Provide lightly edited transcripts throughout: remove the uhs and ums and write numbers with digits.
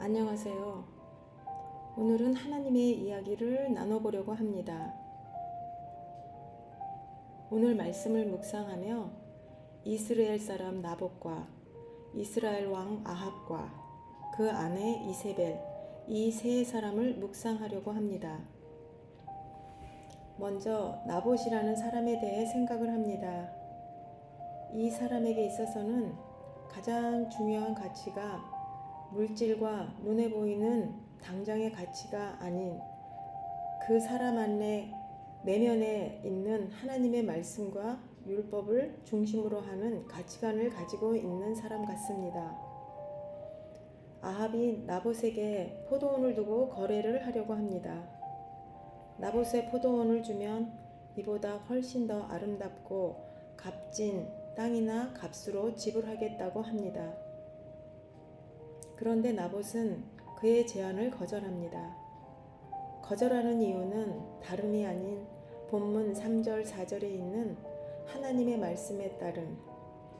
안녕하세요. 오늘은 하나님의 이야기를 나눠보려고 합니다. 오늘 말씀을 묵상하며 이스라엘 사람 나봇과 이스라엘 왕 아합과 그 아내 이세벨, 이 세 사람을 묵상하려고 합니다. 먼저 나봇이라는 사람에 대해 생각을 합니다. 이 사람에게 있어서는 가장 중요한 가치가 물질과 눈에 보이는 당장의 가치가 아닌 그 사람 안에 내면에 있는 하나님의 말씀과 율법을 중심으로 하는 가치관을 가지고 있는 사람 같습니다. 아합이 나봇에게 포도원을 두고 거래를 하려고 합니다. 나봇에 포도원을 주면 이보다 훨씬 더 아름답고 값진 땅이나 값으로 지불하겠다고 합니다. 그런데 나봇은 그의 제안을 거절합니다. 거절하는 이유는 다름이 아닌 본문 3절 4절에 있는 하나님의 말씀에 따른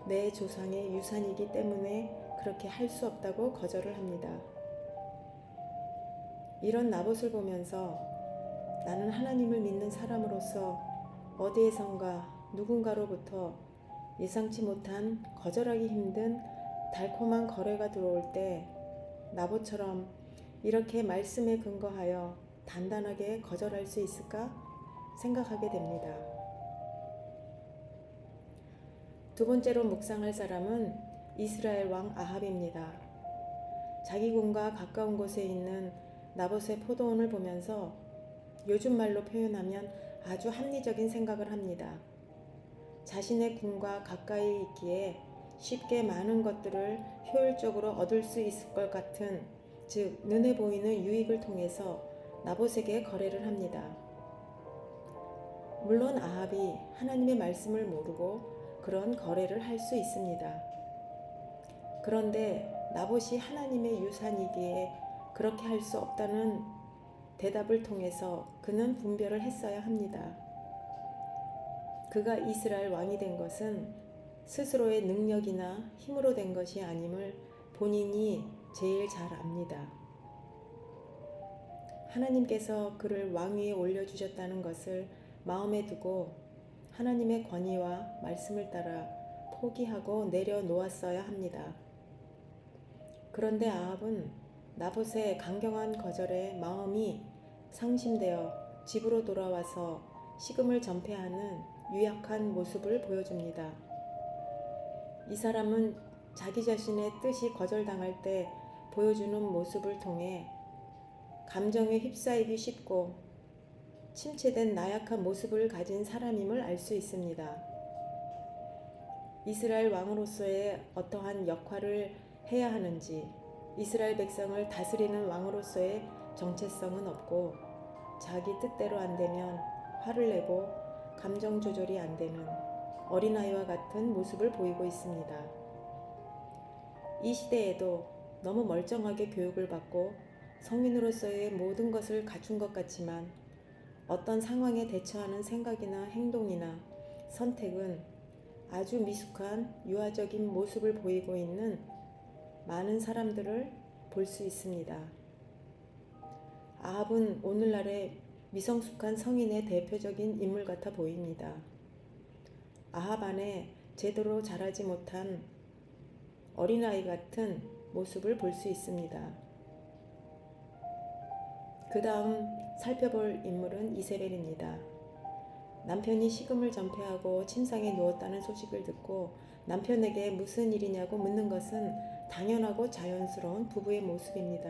내 조상의 유산이기 때문에 그렇게 할 수 없다고 거절을 합니다. 이런 나봇을 보면서 나는 하나님을 믿는 사람으로서 어디에선가 누군가로부터 예상치 못한 거절하기 힘든 달콤한 거래가 들어올 때 나봇처럼 이렇게 말씀에 근거하여 단단하게 거절할 수 있을까 생각하게 됩니다. 두 번째로 묵상할 사람은 이스라엘 왕 아합입니다. 자기 궁과 가까운 곳에 있는 나봇의 포도원을 보면서 요즘 말로 표현하면 아주 합리적인 생각을 합니다. 자신의 궁과 가까이 있기에 쉽게 많은 것들을 효율적으로 얻을 수 있을 것 같은, 즉 눈에 보이는 유익을 통해서 나봇에게 거래를 합니다. 물론 아합이 하나님의 말씀을 모르고 그런 거래를 할 수 있습니다. 그런데 나봇이 하나님의 유산이기에 그렇게 할 수 없다는 대답을 통해서 그는 분별을 했어야 합니다. 그가 이스라엘 왕이 된 것은 스스로의 능력이나 힘으로 된 것이 아님을 본인이 제일 잘 압니다. 하나님께서 그를 왕위에 올려주셨다는 것을 마음에 두고 하나님의 권위와 말씀을 따라 포기하고 내려놓았어야 합니다. 그런데 아합은 나봇의 강경한 거절에 마음이 상심되어 집으로 돌아와서 식음을 전폐하는 유약한 모습을 보여줍니다. 이 사람은 자기 자신의 뜻이 거절당할 때 보여주는 모습을 통해 감정에 휩싸이기 쉽고 침체된 나약한 모습을 가진 사람임을 알 수 있습니다. 이스라엘 왕으로서의 어떠한 역할을 해야 하는지, 이스라엘 백성을 다스리는 왕으로서의 정체성은 없고 자기 뜻대로 안 되면 화를 내고 감정 조절이 안 되는 어린아이와 같은 모습을 보이고 있습니다. 이 시대에도 너무 멀쩡하게 교육을 받고 성인으로서의 모든 것을 갖춘 것 같지만 어떤 상황에 대처하는 생각이나 행동이나 선택은 아주 미숙한 유아적인 모습을 보이고 있는 많은 사람들을 볼 수 있습니다. 아합은 오늘날의 미성숙한 성인의 대표적인 인물 같아 보입니다. 아합 안에 제대로 자라지 못한 어린아이 같은 모습을 볼 수 있습니다. 그 다음 살펴볼 인물은 이세벨입니다. 남편이 식음을 전폐하고 침상에 누웠다는 소식을 듣고 남편에게 무슨 일이냐고 묻는 것은 당연하고 자연스러운 부부의 모습입니다.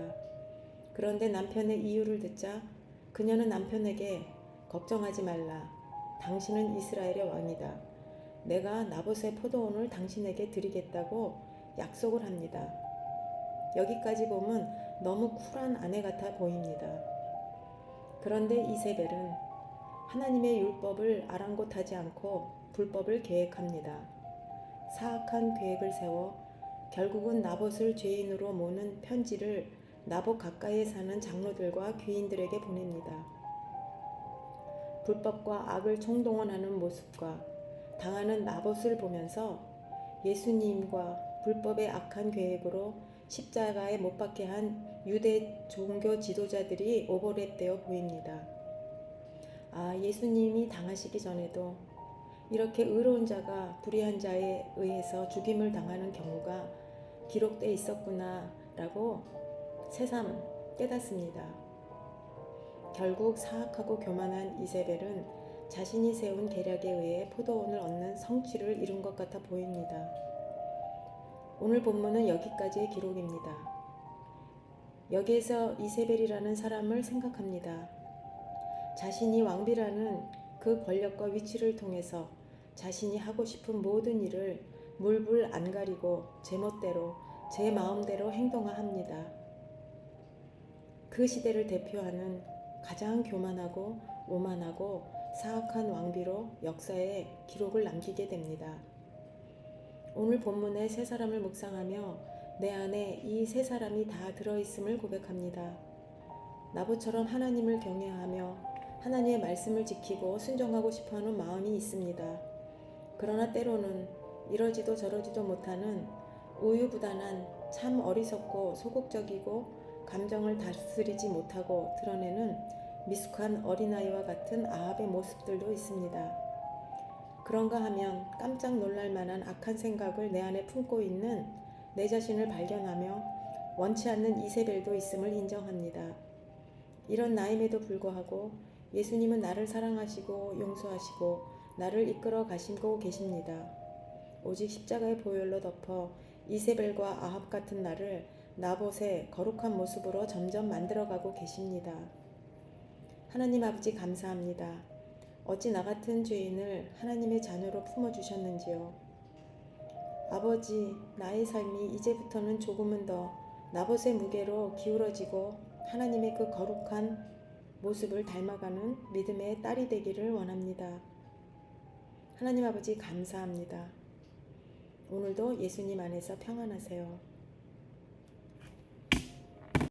그런데 남편의 이유를 듣자 그녀는 남편에게 걱정하지 말라. 당신은 이스라엘의 왕이다. 내가 나봇의 포도원을 당신에게 드리겠다고 약속을 합니다. 여기까지 보면 너무 쿨한 아내 같아 보입니다. 그런데 이세벨은 하나님의 율법을 아랑곳하지 않고 불법을 계획합니다. 사악한 계획을 세워 결국은 나봇을 죄인으로 모는 편지를 나봇 가까이에 사는 장로들과 귀인들에게 보냅니다. 불법과 악을 총동원하는 모습과 당하는 나봇을 보면서 예수님과 불법의 악한 계획으로 십자가에 못 박게 한 유대 종교 지도자들이 오버랩되어 보입니다. 예수님이 당하시기 전에도 이렇게 의로운 자가 불의한 자에 의해서 죽임을 당하는 경우가 기록되어 있었구나 라고 새삼 깨닫습니다. 결국 사악하고 교만한 이세벨은 자신이 세운 계략에 의해 포도원을 얻는 성취를 이룬 것 같아 보입니다. 오늘 본문은 여기까지의 기록입니다. 여기에서 이세벨이라는 사람을 생각합니다. 자신이 왕비라는 그 권력과 위치를 통해서 자신이 하고 싶은 모든 일을 물불 안 가리고 제멋대로 제 마음대로 행동합니다. 그 시대를 대표하는 가장 교만하고 오만하고 사악한 왕비로 역사에 기록을 남기게 됩니다. 오늘 본문의 세 사람을 묵상하며 내 안에 이 세 사람이 다 들어있음을 고백합니다. 나보처럼 하나님을 경외하며 하나님의 말씀을 지키고 순종하고 싶어하는 마음이 있습니다. 그러나 때로는 이러지도 저러지도 못하는 우유부단한 참 어리석고 소극적이고 감정을 다스리지 못하고 드러내는 미숙한 어린아이와 같은 아합의 모습들도 있습니다. 그런가 하면 깜짝 놀랄 만한 악한 생각을 내 안에 품고 있는 내 자신을 발견하며 원치 않는 이세벨도 있음을 인정합니다. 이런 나임에도 불구하고 예수님은 나를 사랑하시고 용서하시고 나를 이끌어 가시고 계십니다. 오직 십자가의 보혈로 덮어 이세벨과 아합 같은 나를 나봇의 거룩한 모습으로 점점 만들어가고 계십니다. 하나님 아버지 감사합니다. 어찌 나 같은 죄인을 하나님의 자녀로 품어주셨는지요. 아버지, 나의 삶이 이제부터는 조금은 더 나봇의 무게로 기울어지고 하나님의 그 거룩한 모습을 닮아가는 믿음의 딸이 되기를 원합니다. 하나님 아버지 감사합니다. 오늘도 예수님 안에서 평안하세요.